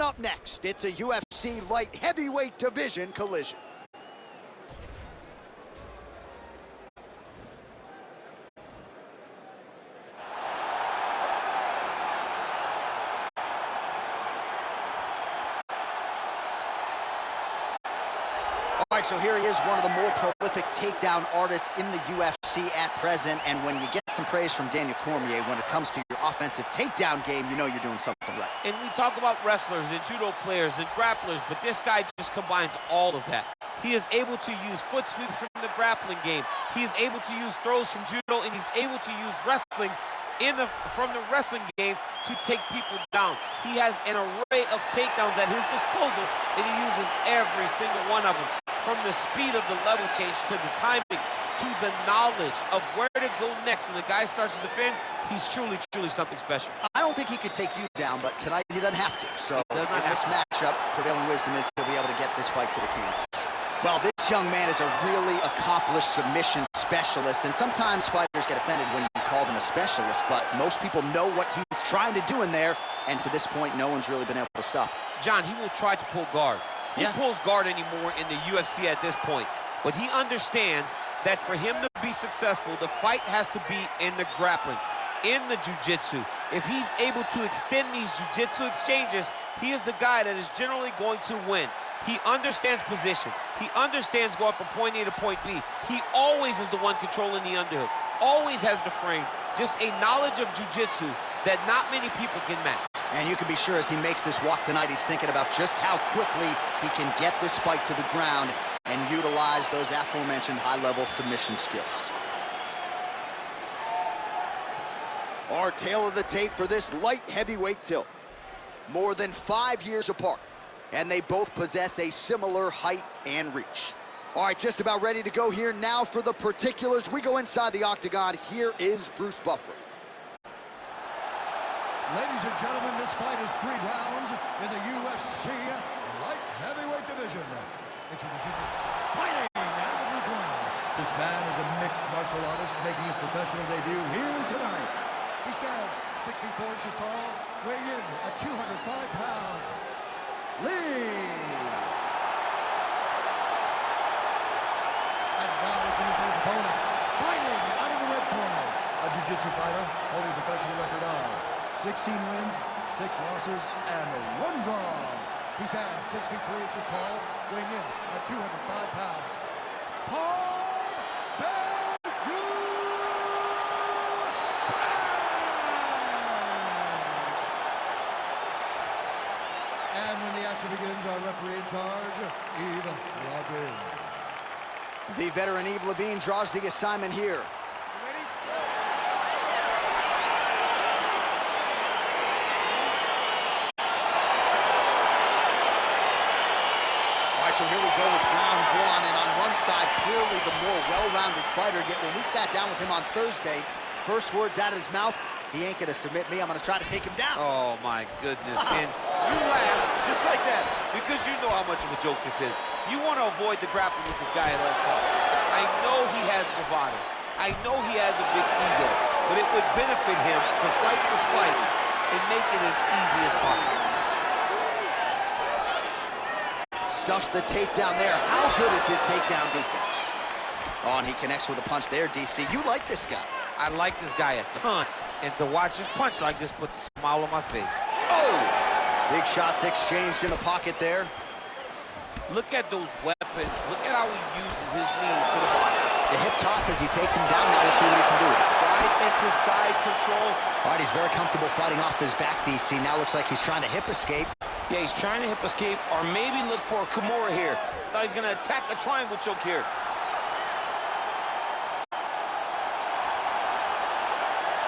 Up next, it's a UFC light heavyweight division collision. All right, so here he is, one of the more prolific takedown artists in the UFC at present. And when you get some praise from Daniel Cormier when it comes to your offensive takedown game, you know you're doing something right. And we talk about wrestlers and judo players and grapplers, but this guy just combines all of that. He is able to use foot sweeps from the grappling game. He is able to use throws from judo, and he's able to use wrestling from the wrestling game to take people down. He has an array of takedowns at his disposal, and he uses every single one of them. From the speed of the level change to the timing to the knowledge of where to go next. When the guy starts to defend, he's truly, truly something special. I don't think he could take you down, but tonight he doesn't have to. So in this matchup, prevailing wisdom is he'll be able to get this fight to the canvas. Well, this young man is a really accomplished submission specialist, and sometimes fighters get offended when you call them a specialist, but most people know what he's trying to do in there, and to this point, no one's really been able to stop him. John, he will try to pull guard. He pulls guard anymore in the UFC at this point, but he understands that for him to be successful, the fight has to be in the grappling, in the jiu-jitsu. If he's able to extend these jiu-jitsu exchanges, he is the guy that is generally going to win. He understands position. He understands going from point A to point B. He always is the one controlling the underhook, always has the frame, just a knowledge of jiu-jitsu that not many people can match. And you can be sure as he makes this walk tonight, he's thinking about just how quickly he can get this fight to the ground and utilize those aforementioned high-level submission skills. Our tale of the tape for this light heavyweight tilt. More than 5 years apart, and they both possess a similar height and reach. All right, just about ready to go here now for the particulars. We go inside the octagon. Here is Bruce Buffer. Ladies and gentlemen, this fight is 3 rounds in the UFC light heavyweight division. Introducing first, fighting out of the blue corner. This man is a mixed martial artist making his professional debut here tonight. He stands 6 feet 4 inches tall, weighing in at 205 pounds. Lee! And now we can his opponent, fighting out of the red corner. A jiu-jitsu fighter holding a professional record of 16 wins, 6 losses, and 1 draw. He stands 6 feet 3 inches tall, weighing in at 205 pounds. Paul Bellew! And when the action begins, our referee in charge, Yves Levine. The veteran Yves Levine draws the assignment here. So here we go with round 1, and on one side, clearly the more well-rounded fighter, yet when we sat down with him on Thursday, first words out of his mouth, he ain't gonna submit me, I'm gonna try to take him down. Oh my goodness, and you laugh just like that, because you know how much of a joke this is. You want to avoid the grappling with this guy at all costs. I know he has bravado, I know he has a big ego, but it would benefit him to fight this fight and make it as easy as possible. Stuffs the takedown there. How good is his takedown defense? Oh, and he connects with a punch there, DC. You like this guy. I like this guy a ton, and to watch his punch like this puts a smile on my face. Oh! Big shots exchanged in the pocket there. Look at those weapons. Look at how he uses his knees to the body. The hip toss as he takes him down. Now we'll see what he can do. Right into side control. All right, he's very comfortable fighting off his back, DC. Now looks like he's trying to hip escape. Yeah, he's trying to hip escape or maybe look for a Kimura here. Now he's going to attack a triangle choke here.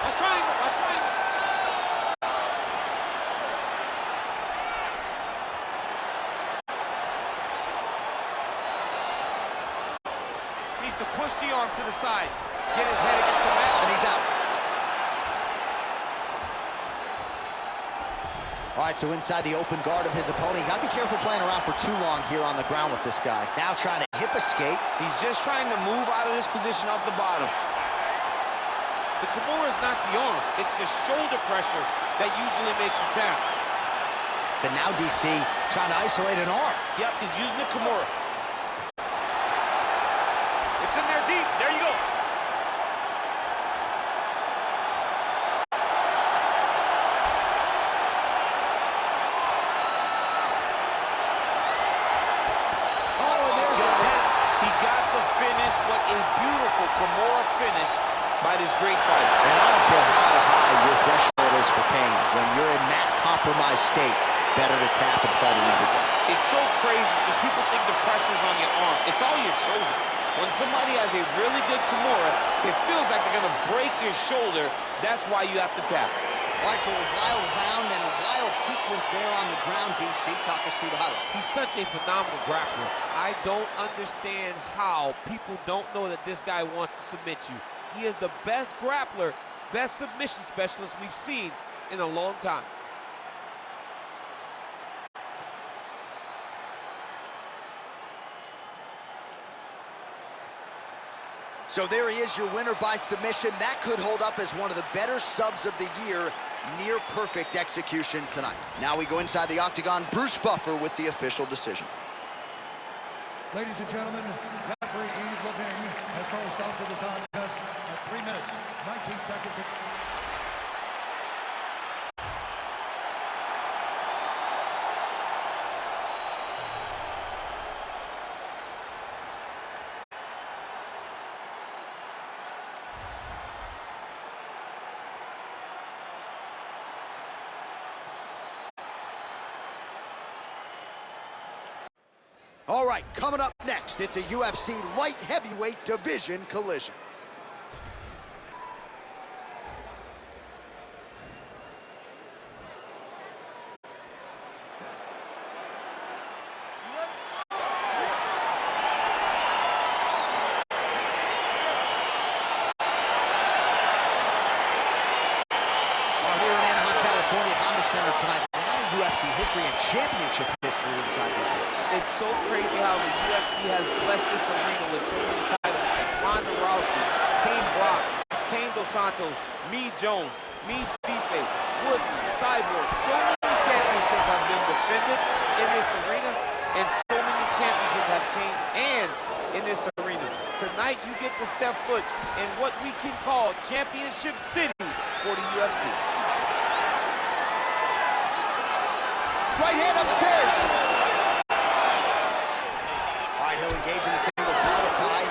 Let's triangle, let's triangle. Needs to push the arm to the side. Get his head against the mat. And he's out. All right, so inside the open guard of his opponent. You got to be careful playing around for too long here on the ground with this guy. Now trying to hip escape. He's just trying to move out of this position off the bottom. The Kimura is not the arm. It's the shoulder pressure that usually makes you tap. But now DC trying to isolate an arm. Yep, he's using the Kimura. It's in there deep. There you go. Oh, and there's the tap. He got the finish. What a beautiful Kimura finish by this great fighter. And I don't care how high your threshold is for pain. When you're in that compromised state, better to tap and fight another day. It's so crazy because people think the pressure's on your arm. It's all your shoulder. When somebody has a really good Kimura, it feels like they're going to break your shoulder. That's why you have to tap. All right, so a wild round and a wild sequence there on the ground. DC, talk us through the highlight. He's such a phenomenal grappler. I don't understand how people don't know that this guy wants to submit you. He is the best grappler, best submission specialist we've seen in a long time. So there he is, your winner by submission. That could hold up as one of the better subs of the year. Near perfect execution tonight. Now we go inside the octagon. Bruce Buffer with the official decision. Ladies and gentlemen, referee Yves Levine has called a stop to this contest at 3 minutes, 19 seconds. All right, coming up next, it's a UFC light heavyweight division collision. Center tonight. A lot of UFC history and championship history inside these ropes. It's so crazy how the UFC has blessed this arena with so many titles. Ronda Rousey, Kane Brock, Kane Dos Santos, me Jones, me Stipe, Woodley, Cyborg. So many championships have been defended in this arena, and so many championships have changed hands in this arena. Tonight, you get to step foot in what we can call Championship City for the UFC. Right hand upstairs. All right, he'll engage in a single collar tie.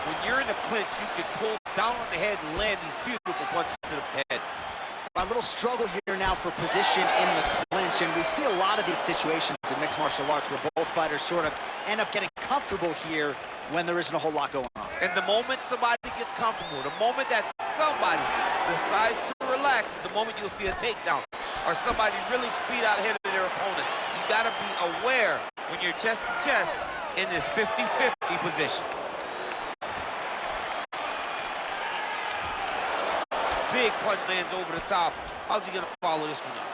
When you're in a clinch, you can pull down on the head and land these beautiful punches to the head. A little struggle here now for position in the clinch, and we see a lot of these situations in mixed martial arts where both fighters sort of end up getting comfortable here when there isn't a whole lot going on. And the moment somebody gets comfortable, the moment that somebody decides to relax, the moment you'll see a takedown or somebody really speed out ahead of their opponent. You gotta be aware when you're chest to chest in this 50-50 position. Big punch lands over the top. How's he gonna follow this one up?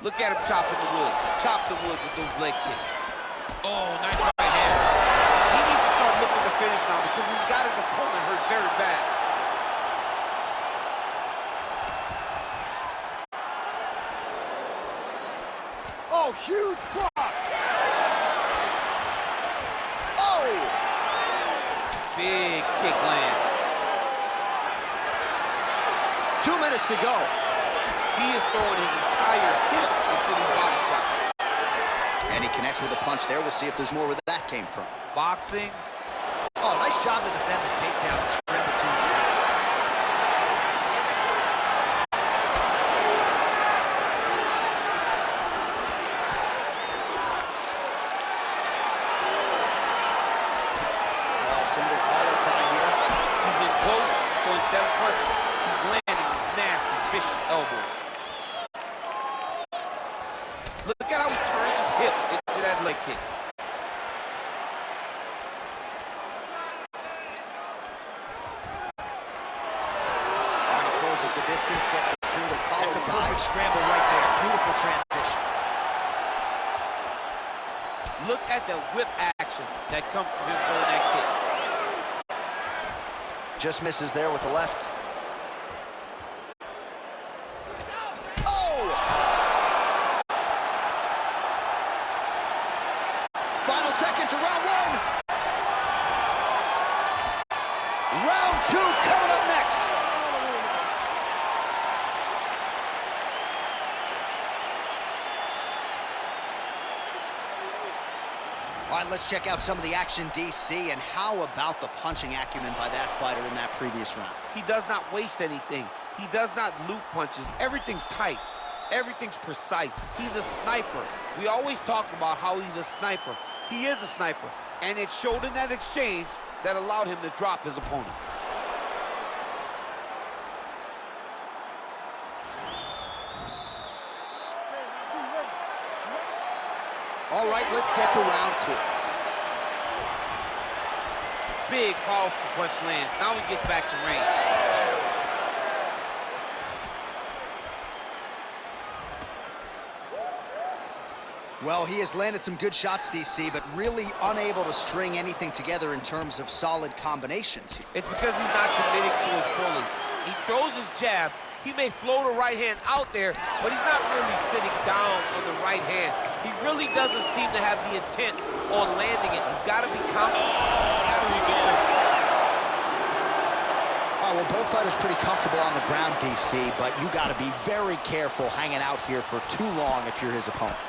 Look at him chopping the wood. Chop the wood with those leg kicks. Oh, nice right hand. He needs to start looking to finish now because he's got his opponent hurt very bad. Oh, huge block. Oh! Big kick lands. 2 minutes to go. He is throwing his entire hip into these body shots. And he connects with a punch there. We'll see if there's more where that came from. Boxing. Oh, nice job to defend the takedown and scramble to his feet. Single collar tie here. He's in close, so instead of punching, he's landing these nasty, vicious elbows. Look at how he turned his hip into that leg kick. He closes the distance, gets the single collar tie. That's a perfect scramble right there. Beautiful transition. Look at the whip action that comes from him throwing that kick. Just misses there with the left. Round 2 coming up next. All right, let's check out some of the action, DC, and how about the punching acumen by that fighter in that previous round? He does not waste anything. He does not loop punches. Everything's tight. Everything's precise. He's a sniper. We always talk about how he's a sniper. He is a sniper, and it showed in that exchange that allowed him to drop his opponent. All right, let's get to round 2. Big, powerful punch lands. Now we get back to range. Well, he has landed some good shots, DC, but really unable to string anything together in terms of solid combinations. It's because he's not committing to it fully. He throws his jab. He may float a right hand out there, but he's not really sitting down on the right hand. He really doesn't seem to have the intent on landing it. He's got to be confident. There we go. All right, well, both fighters pretty comfortable on the ground, DC, but you got to be very careful hanging out here for too long if you're his opponent.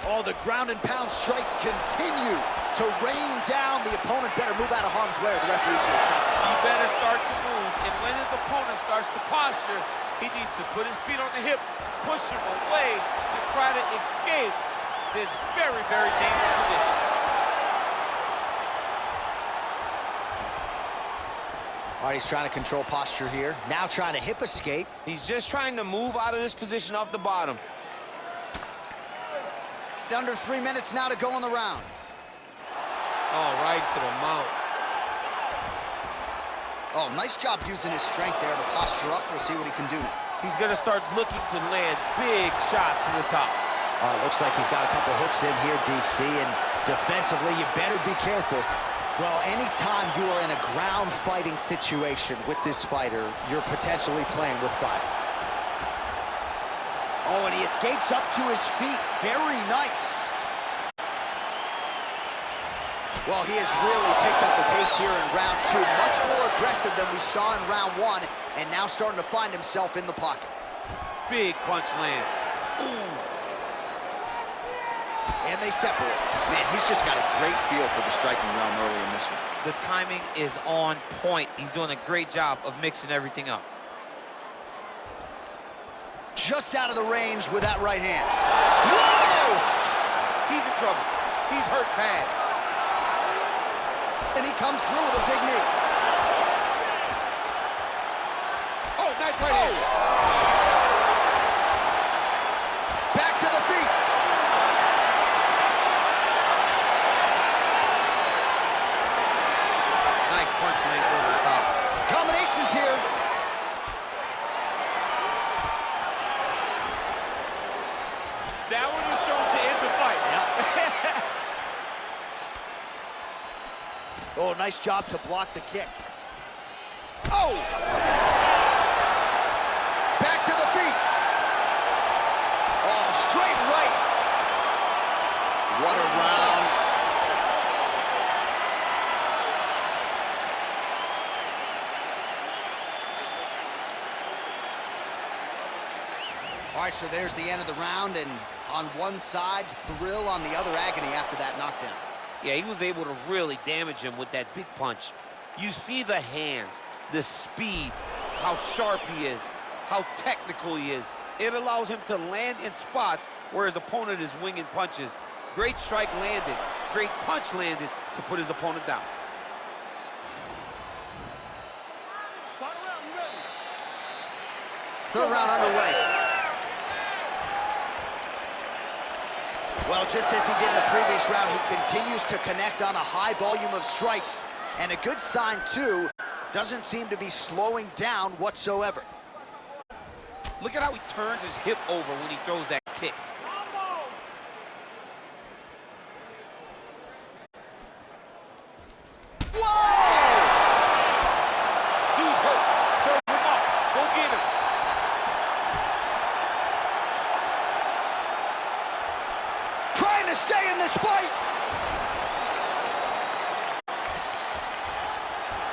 Oh, the ground and pound strikes continue to rain down. The opponent better move out of harm's way or the referee's going to stop this. He better start to move, and when his opponent starts to posture, he needs to put his feet on the hip, push him away to try to escape this very, very dangerous position. All right, he's trying to control posture here. Now trying to hip escape. He's just trying to move out of this position off the bottom. Under 3 minutes now to go in the round. Oh, right to the mouth. Oh, nice job using his strength there to posture up. We'll see what he can do now. He's going to start looking to land big shots from the top. Looks like he's got a couple hooks in here, DC, and defensively, you better be careful. Well, anytime you are in a ground fighting situation with this fighter, you're potentially playing with fire. Oh, and he escapes up to his feet. Very nice. Well, he has really picked up the pace here in round 2. Much more aggressive than we saw in round 1, and now starting to find himself in the pocket. Big punch land. Ooh. And they separate. Man, he's just got a great feel for the striking realm early in this one. The timing is on point. He's doing a great job of mixing everything up. Just out of the range with that right hand. Whoa! He's in trouble. He's hurt bad. And he comes through with a big knee. Oh, nice right hand. Back to the feet. Nice punch land over the top. Combinations here. That one was thrown to end the fight. Yep. Oh, nice job to block the kick. Oh! Back to the feet. Oh, straight right. What a round. All right, so there's the end of the round, and on one side, thrill, on the other, agony after that knockdown. Yeah, he was able to really damage him with that big punch. You see the hands, the speed, how sharp he is, how technical he is. It allows him to land in spots where his opponent is winging punches. Great strike landed, great punch landed to put his opponent down. Third round underway. Well, just as he did in the previous round, he continues to connect on a high volume of strikes. And a good sign, too, doesn't seem to be slowing down whatsoever. Look at how he turns his hip over when he throws that kick. Whoa! Dude's hurt. Serve him up. Go get him. Trying to stay in this fight.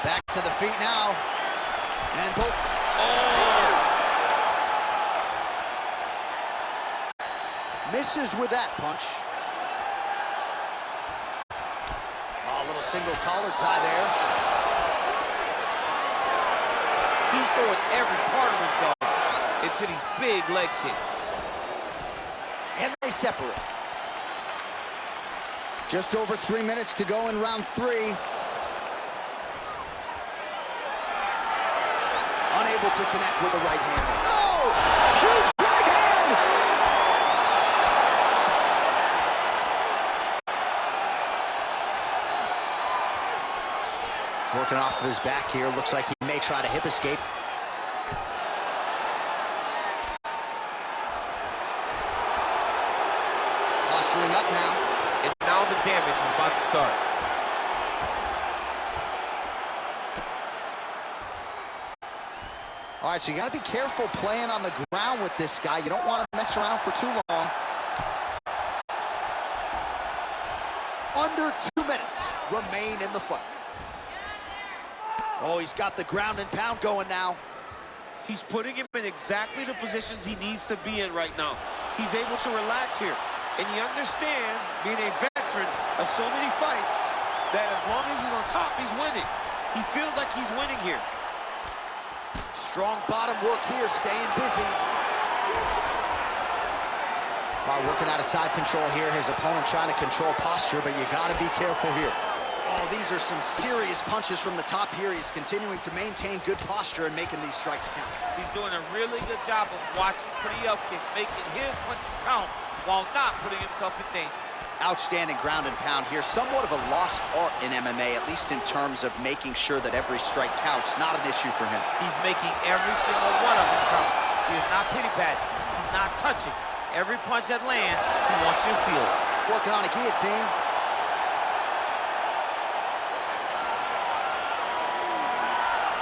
Back Back to the feet now. And both. Oh! Misses with that punch. Oh, a little single collar tie there. He's throwing every part of himself into these big leg kicks. And they separate. Just over 3 minutes to go in round 3. Unable to connect with the right hand. Oh! Huge right hand! Working off of his back here. Looks like he may try to hip escape. Posturing up now. And now the damage is about to start. All right, so you got to be careful playing on the ground with this guy. You don't want to mess around for too long. Under 2 minutes remain in the fight. Oh, he's got the ground and pound going now. He's putting him in exactly the positions he needs to be in right now. He's able to relax here. And he understands, being a veteran of so many fights, that as long as he's on top, he's winning. He feels like he's winning here. Strong bottom work here, staying busy. All right, working out of side control here. His opponent trying to control posture, but you got to be careful here. Oh, these are some serious punches from the top here. He's continuing to maintain good posture and making these strikes count. He's doing a really good job of watching for the upkick, making his punches count while not putting himself in danger. Outstanding ground and pound here. Somewhat of a lost art in MMA, at least in terms of making sure that every strike counts. Not an issue for him. He's making every single one of them count. He is not pity-patting. He's not touching. Every punch that lands, he wants you to feel it. Working on a guillotine.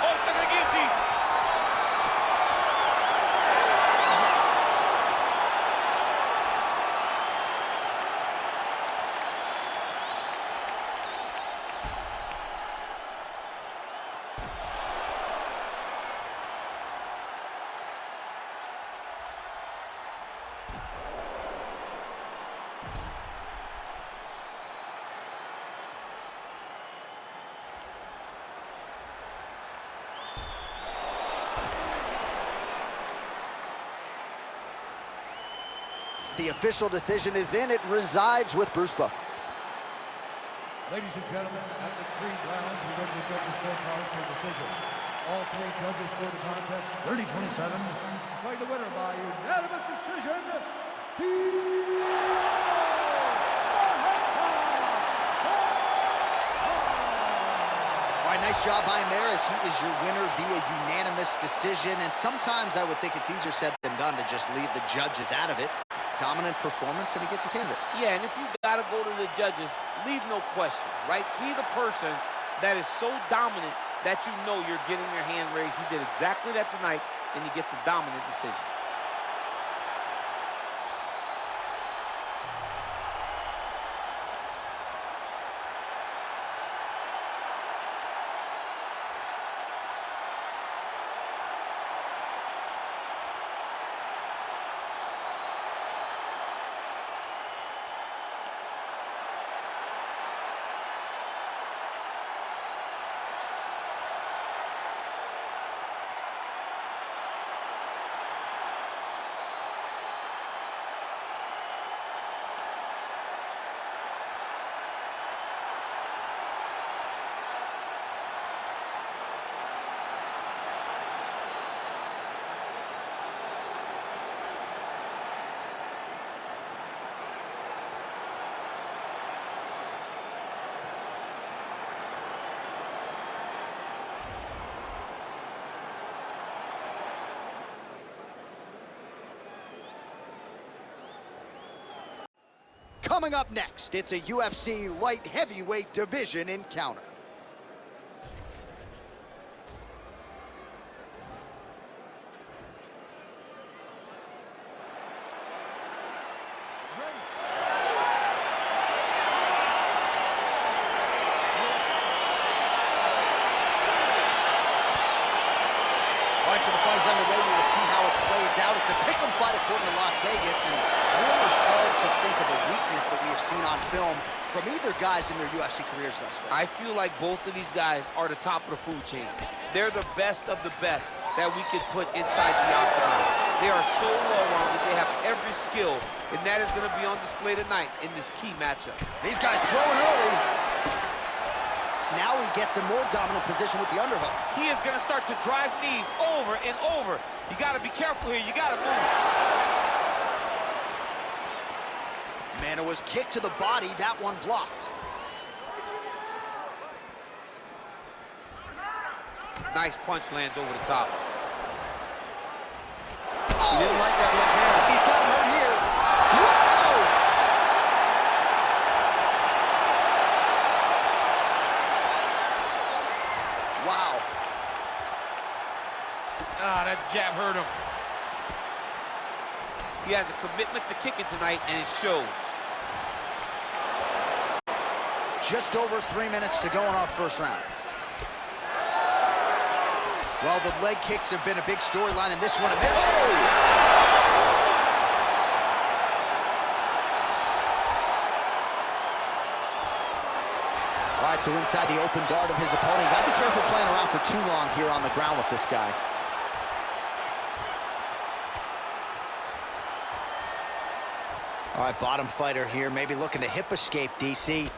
Oh, he's stuck in the guillotine. The official decision is in. It resides with Bruce Buffer. Ladies and gentlemen, after 3 rounds, we go to the judges' scorecard for decision. All 3 judges scored the contest 30-27. Declaring the winner by unanimous decision, All right, nice job by him there, as he is your winner via unanimous decision. And sometimes I would think it's easier said than done to just leave the judges out of it. Dominant performance, and he gets his hand raised. Yeah, and if you gotta go to the judges, leave no question, right? Be the person that is so dominant that you know you're getting your hand raised. He did exactly that tonight, and he gets a dominant decision. Coming up next, it's a UFC light heavyweight division encounter. right, so the fight is underway. We will see how it plays out. It's a pick'em fight according to Las Vegas, and really hard to think of a weakness that we have seen on film from either guys in their UFC careers thus far. I feel like both of these guys are the top of the food chain. They're the best of the best that we could put inside the octagon. They are so well-rounded. They have every skill, and that is going to be on display tonight in this key matchup. These guys throwing early. Now he gets a more dominant position with the underhook. He is going to start to drive knees over and over. You got to be careful here. You got to move. Man, it was kicked to the body. That one blocked. Nice punch lands over the top. Oh! He didn't like that left hand. He's got him hurt here. Whoa! Wow. Ah, that jab hurt him. He has a commitment to kicking tonight, and it shows. Just over 3 minutes to go in our first round. Well, the leg kicks have been a big storyline in this one. All right, so inside the open guard of his opponent. You gotta be careful playing around for too long here on the ground with this guy. All right, bottom fighter here, maybe looking to hip escape, DC.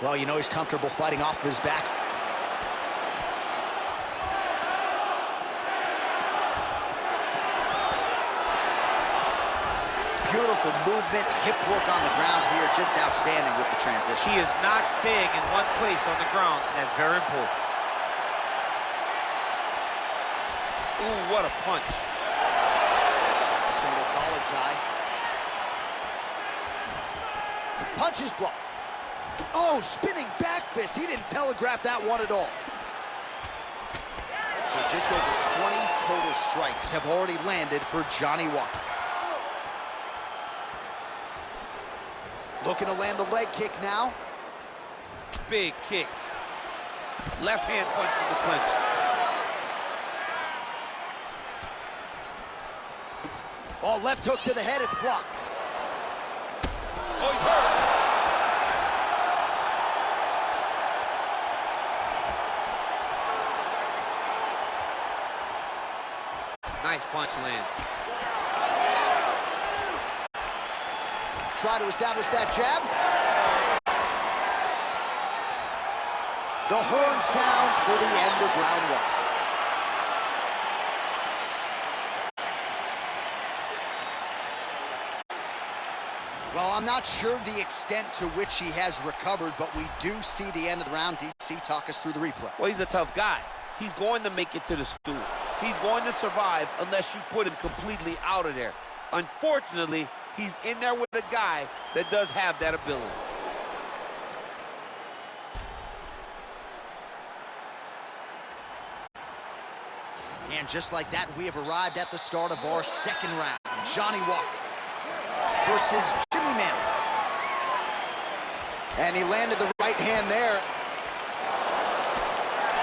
Well, you know he's comfortable fighting off of his back. Beautiful movement, hip work on the ground here, just outstanding with the transitions. He is not staying in one place on the ground, and that's very important. Ooh, what a punch. A single collar tie. Punch is blocked. Oh, spinning back fist. He didn't telegraph that one at all. So just over 20 total strikes have already landed for Johnny Walker. Looking to land the leg kick now. Big kick. Left hand punch from the clinch. Oh, left hook to the head. It's blocked. Oh, he's hurt. Nice punch lands. Try to establish that jab. The horn sounds for the end of round one. Well, I'm not sure the extent to which he has recovered, but we do see the end of the round. DC, talk us through the replay. Well, he's a tough guy. He's going to make it to the stool. He's going to survive unless you put him completely out of there. Unfortunately, he's in there with a guy that does have that ability. And just like that, we have arrived at the start of our second round. Johnny Walker versus Jimmy Manning. And he landed the right hand there.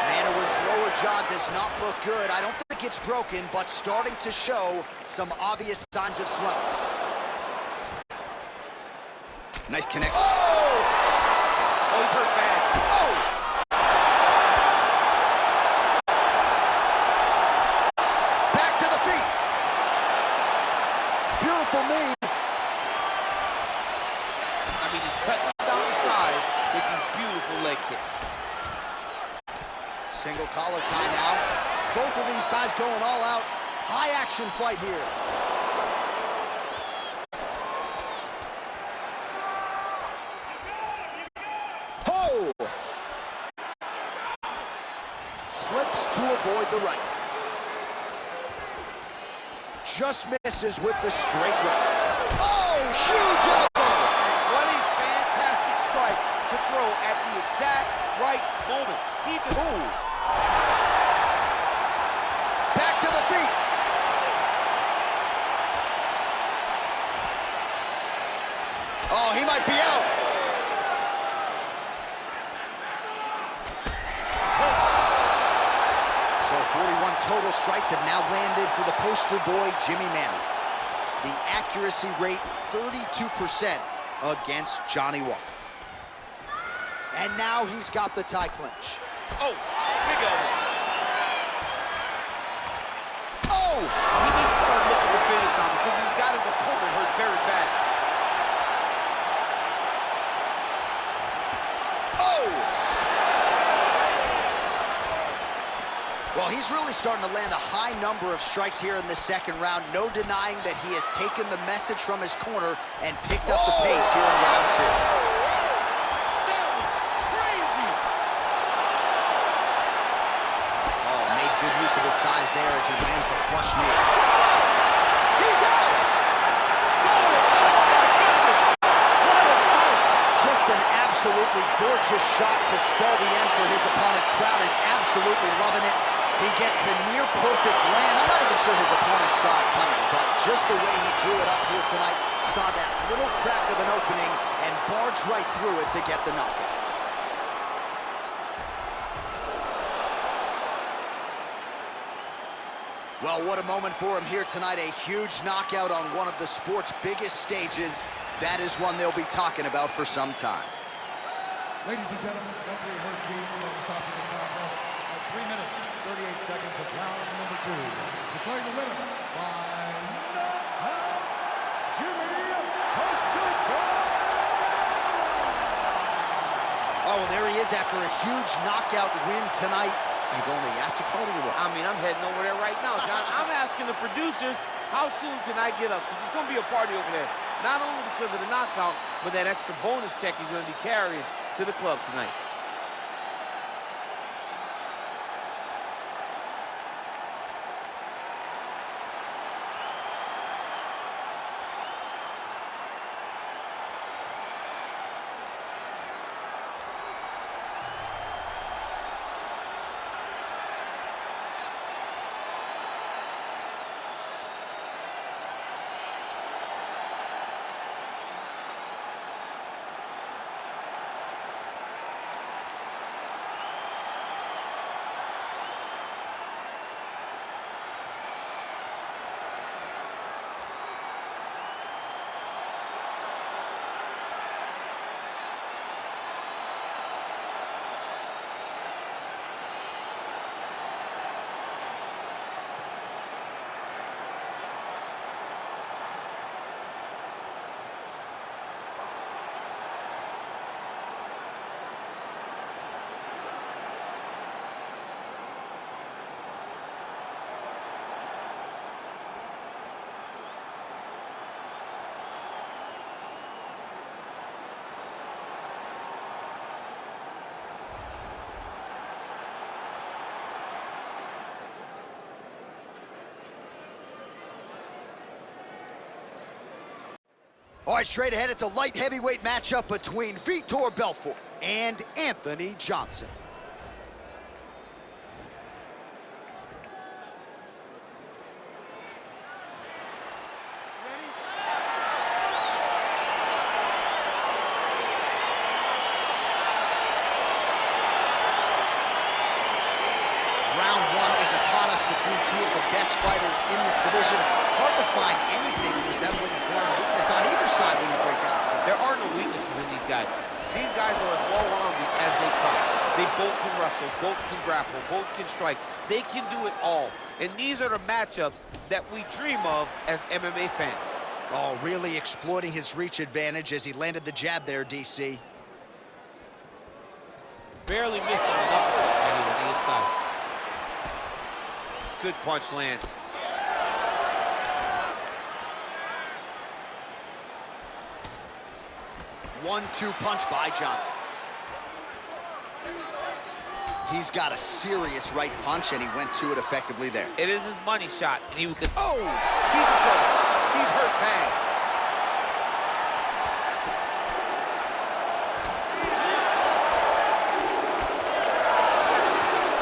Manoa's lower jaw does not look good. I don't think it's broken, but starting to show some obvious signs of swelling. Nice connect. Oh! Oh, he's hurt bad. Oh! Back to the feet. Beautiful knee. I mean, he's cutting down the size with these beautiful leg kicks. Single collar tie now. Both of these guys going all out. High action fight here. Oh! Slips to avoid the right. Just misses with the straight right. Oh, huge elbow! What a fantastic strike to throw at the exact right moment. He just... Ooh. Back to the feet. Oh, he might be out. So 41 total strikes have now landed for the poster boy, Jimmy Manley. The accuracy rate, 32% against Johnny Walker. And now he's got the tie clinch. Oh, big elbow. Oh! He needs to start looking to finish now because he's got his opponent hurt very bad. Oh! Well, he's really starting to land a high number of strikes here in the second round. No denying that he has taken the message from his corner and picked up the pace here in round two. That was crazy! Oh, made good use of his size there as he lands the flush knee. He's out! Just an absolutely gorgeous shot to spell the end for his opponent. Crowd is absolutely loving it. He gets the near-perfect land. I'm not even sure his opponent saw it coming, but just the way he drew it up here tonight, saw that little crack of an opening and barged right through it to get the knockout. Well, what a moment for him here tonight. A huge knockout on one of the sport's biggest stages. That is one they'll be talking about for some time. Ladies and gentlemen, referee Herb Dean will stop the contest at 3 minutes, 38 seconds of round number 2. Declaring the winner by knockout, Jimmy Oh, well, there he is after a huge knockout win tonight. You going to the after party or what? I mean, I'm heading over there right now, John. I'm asking the producers, how soon can I get up? Because it's going to be a party over there. Not only because of the knockout, but that extra bonus check he's going to be carrying to the club tonight. All right, straight ahead, it's a light heavyweight matchup between Vitor Belfort and Anthony Johnson. Round one is upon us between two of the best fighters in this division. Hard to find anything resembling a glaring weakness on either side when you break down. There are no weaknesses in these guys. These guys are as well-rounded as they come. They both can wrestle, both can grapple, both can strike. They can do it all. And these are the matchups that we dream of as MMA fans. Oh, really exploiting his reach advantage as he landed the jab there, DC. Barely missed on an uppercut right here on the inside. Good punch lands. One-two punch by Johnson. He's got a serious right punch, and he went to it effectively there. It is his money shot, and he could. Oh! He's in trouble. He's hurt bad.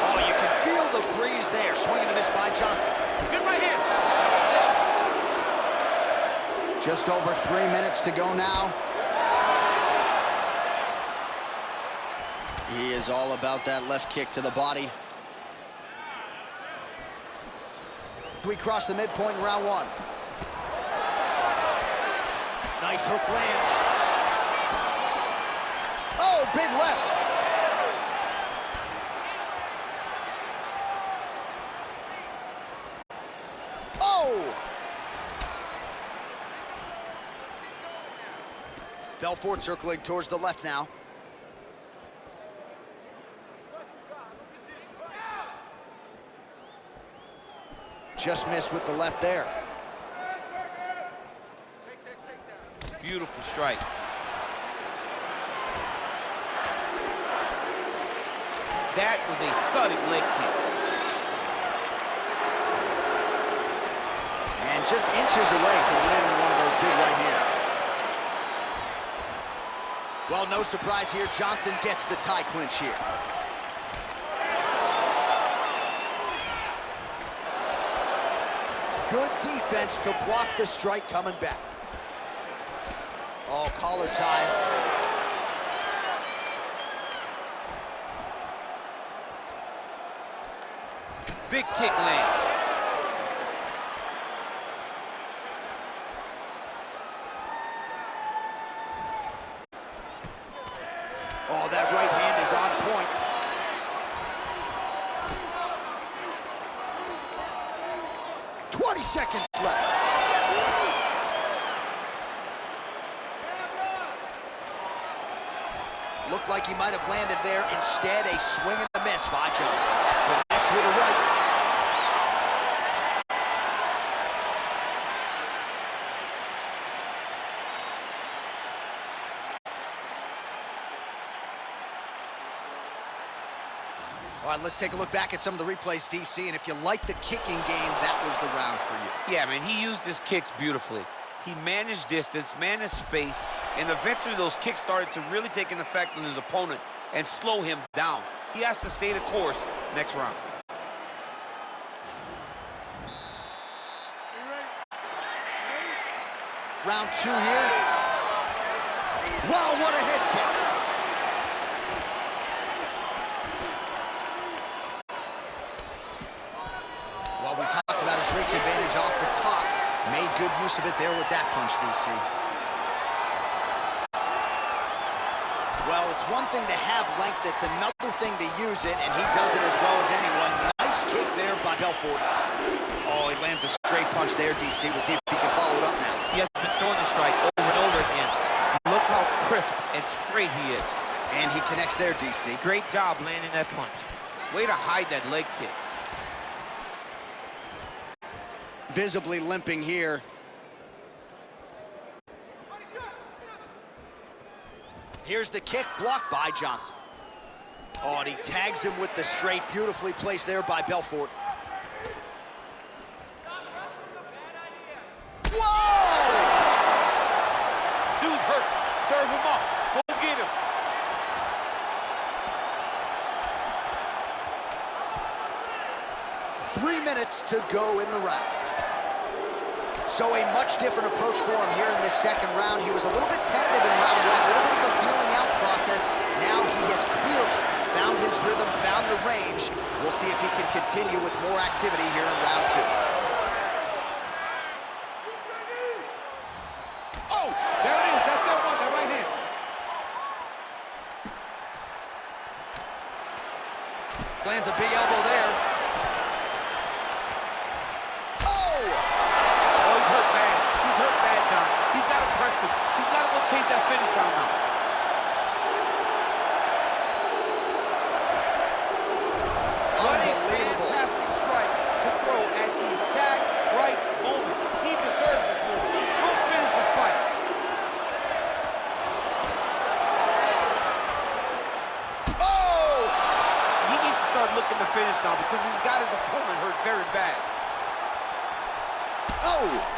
Oh, you can feel the breeze there. Swing and a miss by Johnson. Good right hand. Just over 3 minutes to go now. He is all about that left kick to the body. we cross the midpoint in round one. Nice hook lands. Oh, big left. Oh! Belfort circling towards the left now. Just missed with the left there. Beautiful strike. That was a thudding leg kick. And just inches away from landing one of those big right hands. Well, no surprise here. Johnson gets the tie clinch here. Good defense to block the strike coming back. Oh, collar tie. Big kick lands. Oh, that right hand is on point. Seconds left. Looked like he might have landed there. Instead, a swing and a miss by Johnson. Connects with a right. All right, let's take a look back at some of the replays, DC, and if you like the kicking game, that was the round for you. Yeah, man, he used his kicks beautifully. He managed distance, managed space, and eventually those kicks started to really take an effect on his opponent and slow him down. He has to stay the course next round. Round two here. Wow, what a head kick. Well, we talked about his reach advantage off the top. Made good use of it there with that punch, DC. Well, it's one thing to have length, it's another thing to use it, and he does it as well as anyone. Nice kick there by Belfort. Oh, he lands a straight punch there, DC. We'll see if he can follow it up now. He has been throwing the strike over and over again. Look how crisp and straight he is. And he connects there, DC. Great job landing that punch. Way to hide that leg kick. Visibly limping here. Here's the kick, blocked by Johnson. Oh, and he tags him with the straight. Beautifully placed there by Belfort. Whoa! Dude's hurt. Serve him up. Go get him. Three minutes to go in the round. So a much different approach for him here in this second round. He was a little bit tentative in round one, a little bit of a feeling out process. Now he has clearly found his rhythm, found the range. We'll see if he can continue with more activity here in round two. Oh, there it is. That's that one, that right hand. Lands a big elbow there. He's got to go chase that finish down now. What a fantastic strike to throw at the exact right moment. He deserves this move. Go finish this fight. Oh! He needs to start looking to finish now because he's got his opponent hurt very bad. Oh!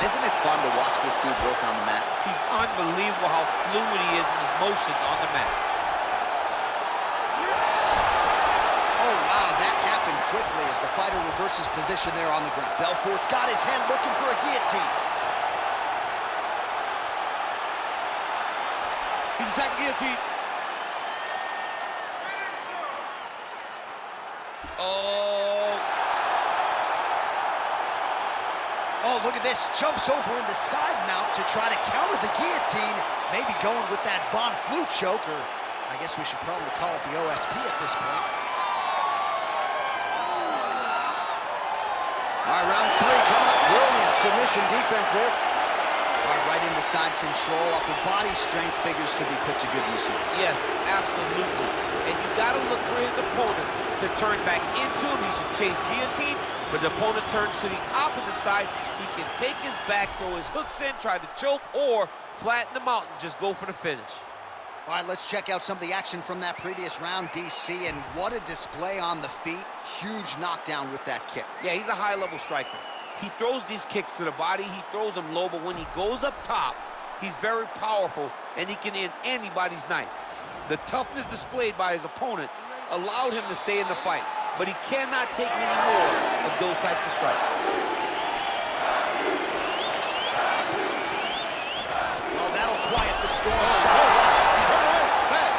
Isn't it fun to watch this dude work on the mat? He's unbelievable how fluid he is in his motions on the mat. Oh, wow, that happened quickly as the fighter reverses position there on the ground. Belfort's got his head looking for a guillotine. He's attacking guillotine. Oh. Oh, look at this. Jumps over into side mount to try to counter the guillotine. Maybe going with that Von Flue choke, or I guess we should probably call it the OSP at this point. All right, round 3 coming up. Brilliant submission defense there. All right, right into side control. Upper body strength figures to be put to good use here. Yes, absolutely. And you got to look for his opponent to turn back into him. He should chase guillotine, but the opponent turns to the opposite side. He can take his back, throw his hooks in, try to choke, or flatten him out and just go for the finish. All right, let's check out some of the action from that previous round, DC, and what a display on the feet. Huge knockdown with that kick. Yeah, he's a high-level striker. He throws these kicks to the body. He throws them low, but when he goes up top, he's very powerful, and he can end anybody's night. The toughness displayed by his opponent allowed him to stay in the fight, but he cannot take many more of those types of strikes. Well, that'll quiet the storm. He's hurt away. Back.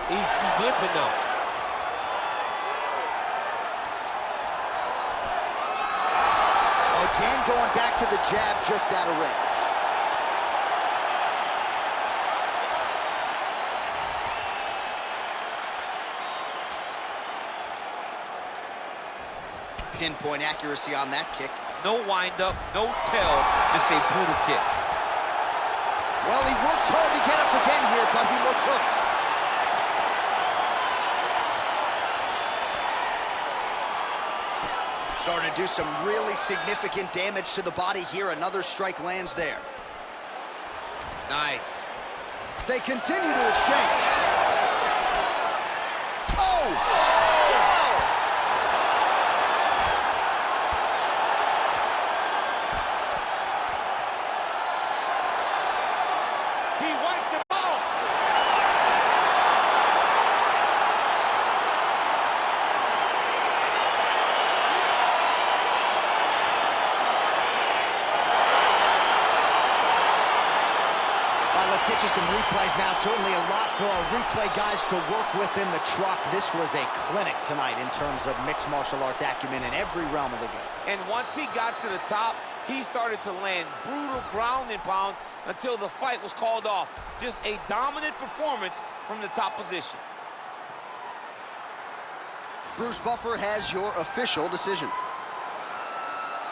He's limping now. Again, going back to the jab, just out of range. Pinpoint accuracy on that kick. No wind-up, no tell, just a brutal kick. Well, he works hard to get up again here, but he looks hurt. Starting to do some really significant damage to the body here. Another strike lands there. Nice. They continue to exchange. Oh! He wiped him out. Let's get you some replays now. Certainly a lot for our replay guys to work with in the truck. This was a clinic tonight in terms of mixed martial arts acumen in every realm of the game. And once he got to the top, he started to land brutal ground and pound until the fight was called off. Just a dominant performance from the top position. Bruce Buffer has your official decision.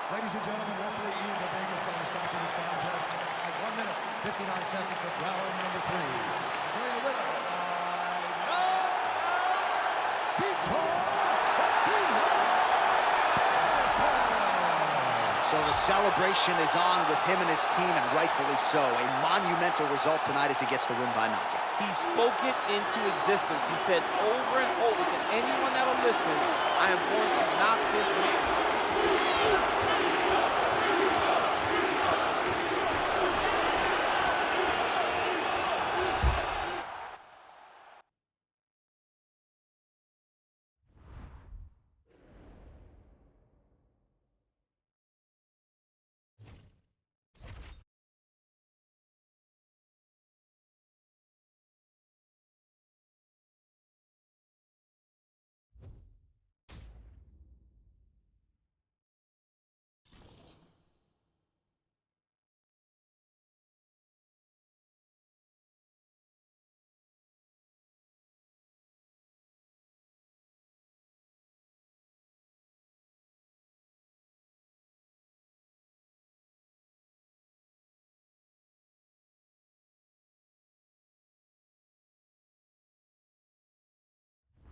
Ladies and gentlemen, referee Ian Vega is going to stop this contest at 1 minute, 59 seconds of round number 3. Bring it with him. So the celebration is on with him and his team, and rightfully so. A monumental result tonight as he gets the win by knockout. He spoke it into existence. He said over and over to anyone that'll listen, I am going to knock this man.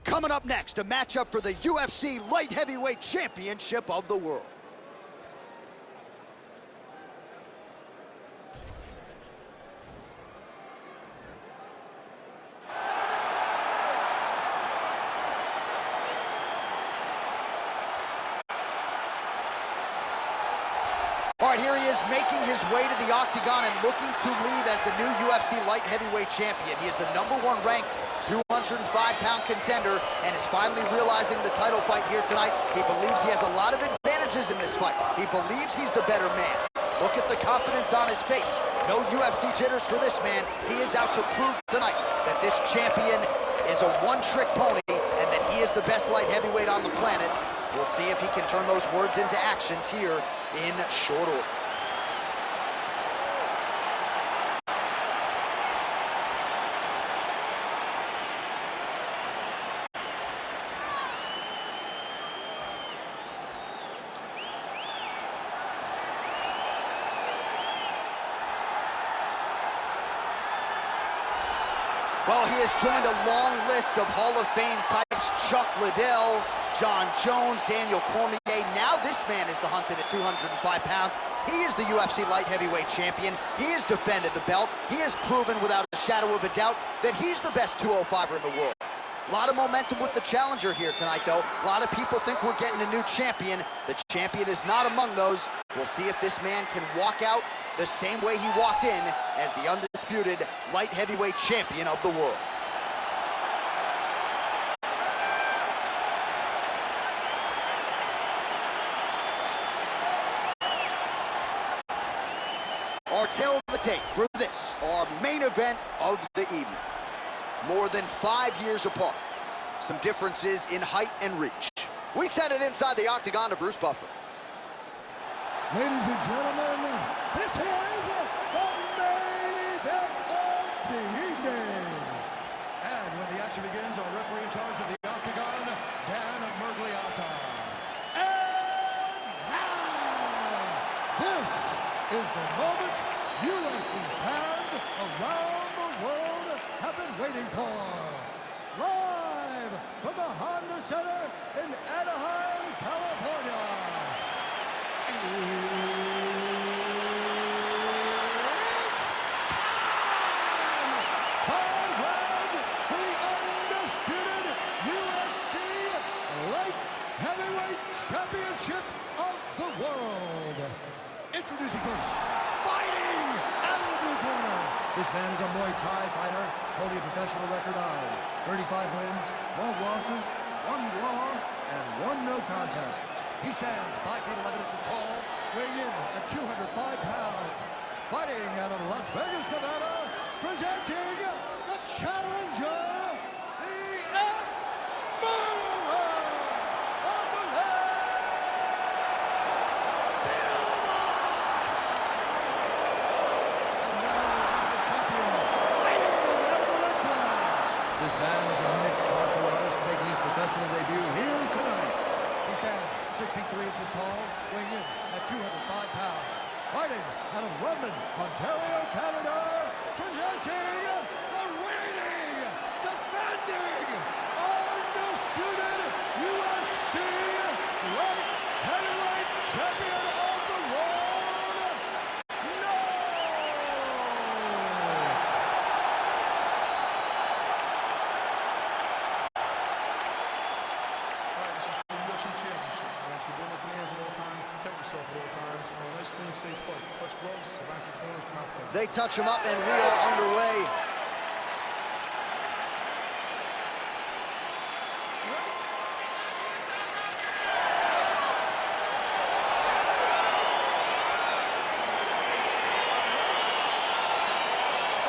Coming up next, a matchup for the UFC Light Heavyweight Championship of the world. All right, here he is making his way to the octagon and looking to lead as the new UFC Light Heavyweight Champion. He is the #1 ranked 205-pound contender and is finally realizing the title fight here tonight. He believes he has a lot of advantages in this fight. He believes he's the better man. Look at the confidence on his face. No UFC jitters for this man. He is out to prove tonight that this champion is a one-trick pony and that he is the best light heavyweight on the planet. We'll see if he can turn those words into actions here in short order. Well, he has joined a long list of Hall of Fame types: Chuck Liddell, John Jones, Daniel Cormier. Now this man is the hunted at 205 pounds. He is the UFC light heavyweight champion. He has defended the belt. He has proven without a shadow of a doubt that he's the best 205er in the world. A lot of momentum with the challenger here tonight, though. A lot of people think we're getting a new champion. The champion is not among those. We'll see if this man can walk out the same way he walked in as the undisputed light heavyweight champion of the world. Our tale of the tape for this, our main event of the evening. More than 5 years apart. Some differences in height and reach. We sent it inside the octagon to Bruce Buffer. Ladies and gentlemen, this is the main event of the evening. And when the action begins, our referee in charge of the octagon, Dan Mergliata. And now, this is the moment UFC fans around the world have been waiting for. Live from the Honda Center in Anaheim, California. It's time! 5 rounds for the undisputed UFC Light Heavyweight Championship of the world. Introducing first, fighting out of the blue corner. This man is a Muay Thai fighter, holding a professional record of 35 wins, 12 losses, 1 draw, and 1 no contest. He stands 5 feet 11 inches tall, weighing in at 205 pounds. Fighting out of Las Vegas, Nevada, presenting the challenger, the ex-murderer of the This man is a mixed martial artist making his professional debut here tonight. He stands 6 feet 3 inches tall, weighing in at 205 pounds. Fighting out of London, Ontario, Canada, presenting the reigning, defending, undisputed UFC light heavyweight champion of the world, No! This is for the UFC Championship. You're doing the commands at all times, protect yourself at all times. Nice, clean, safe fight. Touch gloves, around your corners, mouth out. They touch him up and we are underway.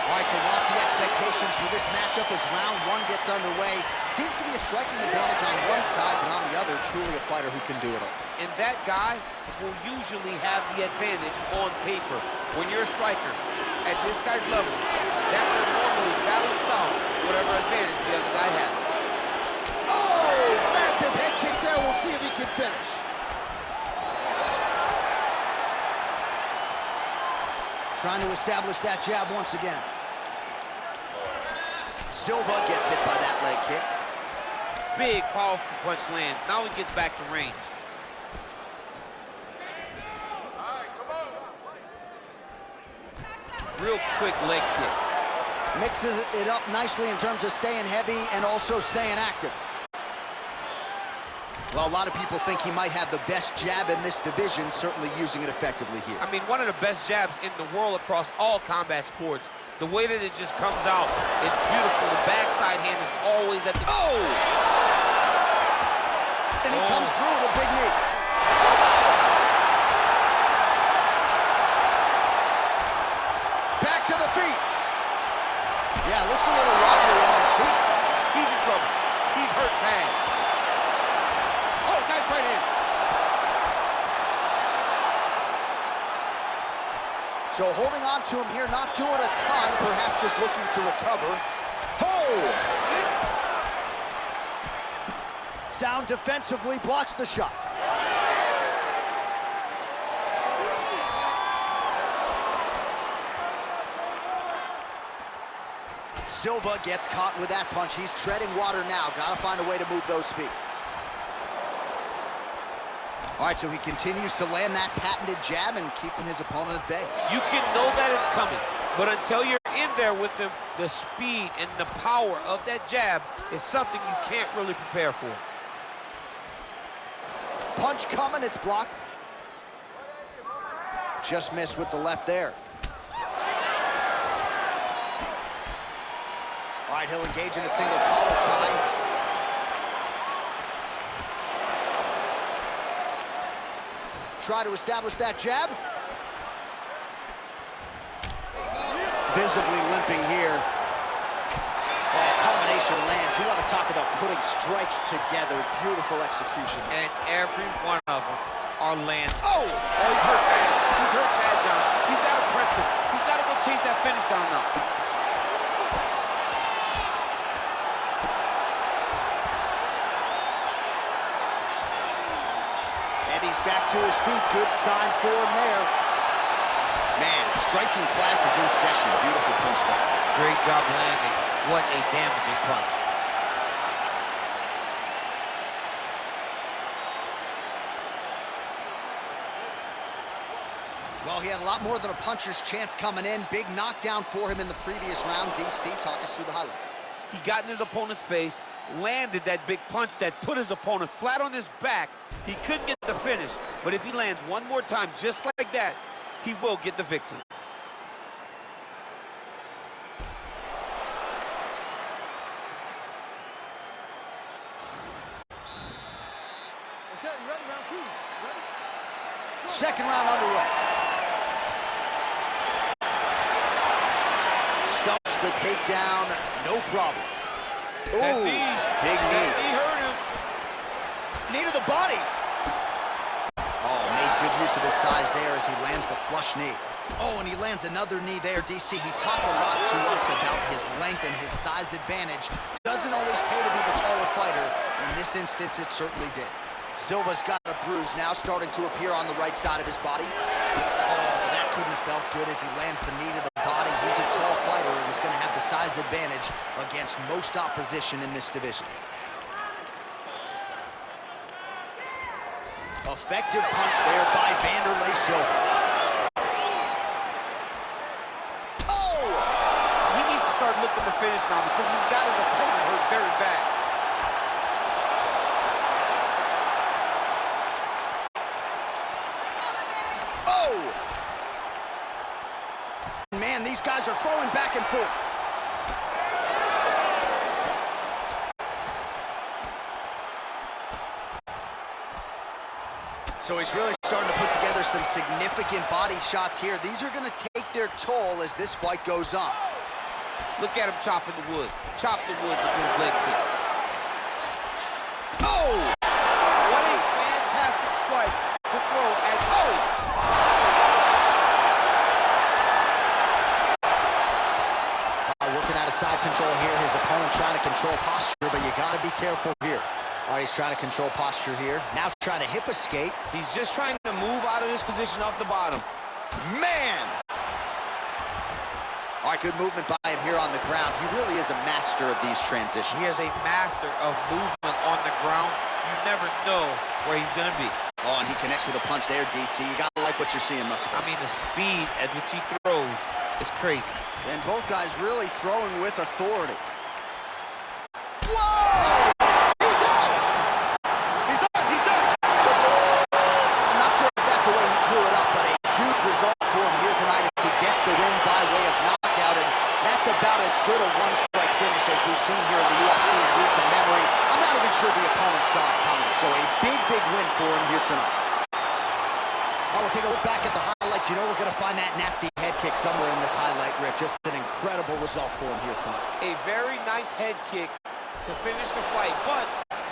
All right, so lofty expectations for this matchup as round 1 gets underway. Seems to be a striking advantage on one side, but on the other, truly a fighter who can do it all. And that guy will usually have the advantage on paper. When you're a striker, at this guy's level, that will normally balance out whatever advantage the other guy has. Oh, massive head kick there. We'll see if he can finish. Trying to establish that jab once again. Silva gets hit by that leg kick. Big, powerful punch lands. Now he gets back to range. Real quick leg kick. Mixes it up nicely in terms of staying heavy and also staying active. Well, a lot of people think he might have the best jab in this division, certainly using it effectively here. I mean, one of the best jabs in the world across all combat sports. The way that it just comes out, it's beautiful. The backside hand is always at the... Oh! And he comes through with a big knee. So holding on to him here, not doing a ton, perhaps just looking to recover. Oh! Sound defensively blocks the shot. Silva gets caught with that punch. He's treading water now. Gotta find a way to move those feet. All right, so he continues to land that patented jab and keeping his opponent at bay. You can know that it's coming, but until you're in there with him, the speed and the power of that jab is something you can't really prepare for. Punch coming, it's blocked. Just missed with the left there. All right, he'll engage in a single collar tie. Try to establish that jab. Visibly limping here. Oh, combination lands. You want to talk about putting strikes together. Beautiful execution. And every one of them are landing. Oh! Oh, he's hurt bad. He's hurt bad, John. He's got to press him. He's got to go chase that finish down now. And he's back to his feet. Good sign for him there. Man, striking class is in session. Beautiful punch there. Great job landing. What a damaging punch. Well, he had a lot more than a puncher's chance coming in. Big knockdown for him in the previous round. DC, talk us through the highlight. He got in his opponent's face, landed that big punch that put his opponent flat on his back. He couldn't get the finish, but if he lands one more time just like that, he will get the victory. Okay, you ready? Round two. Ready? Second round underway. Stuffs the takedown, no problem. Ooh, That knee. big knee. That knee hurt him. Knee to the body. Oh, made good use of his size there as he lands the flush knee. Oh, and he lands another knee there, DC. He talked a lot to us about his length and his size advantage. Doesn't always pay to be the taller fighter. In this instance, it certainly did. Silva's got a bruise now starting to appear on the right side of his body. Oh, that couldn't have felt good as he lands the knee to the body. He's a tall fighter and is going to have the size advantage against most opposition in this division. Effective punch there by Vanderlei Silva. Oh! He needs to start looking to finish now because he's got his opponent hurt very bad. Oh! Man, these guys are throwing back and forth. So he's really starting to put together some significant body shots here. These are going to take their toll as this fight goes on. Look at him chopping the wood. Chop the wood with his leg kick. Oh! What a fantastic strike to throw at... Oh! Working out of side control here. His opponent trying to control posture, but you got to be careful here. All right, he's trying to control posture here. Now trying to hip escape. He's just trying to move out of this position off the bottom. Man! All right, good movement by him here on the ground. He really is a master of these transitions. He is a master of movement on the ground. You never know where he's going to be. Oh, and he connects with a punch there, DC. You got to like what you're seeing, Muscle. I mean, the speed at which he throws is crazy. And both guys really throwing with authority. Whoa! He's out! He's done! He's done! I'm not sure if that's the way he drew it up, but a huge result for him here tonight as he gets the win by way of knockout, and that's about as good a one-strike finish as we've seen here in the UFC in recent memory. I'm not even sure the opponent saw it coming, so a big, big win for him here tonight. Well, we'll take a look back at the highlights. You know we're going to find that nasty head kick somewhere in this highlight rip. Just an incredible result for him here tonight. A very nice head kick to finish the fight, but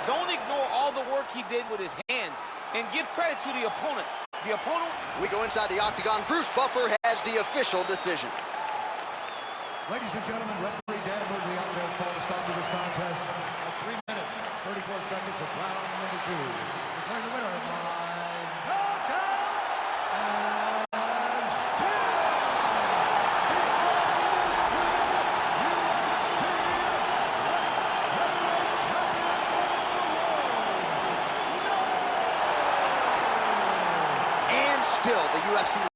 don't ignore all the work he did with his hands and give credit to the opponent. The opponent... We go inside the octagon. Bruce Buffer has the official decision. Ladies and gentlemen, referee Dan Murphy out there has called a stop to this contest at 3 minutes, 34 seconds of round number 2. Declaring the winner by knockout and still the undisputed UFC light heavyweight champion of the world. And still the UFC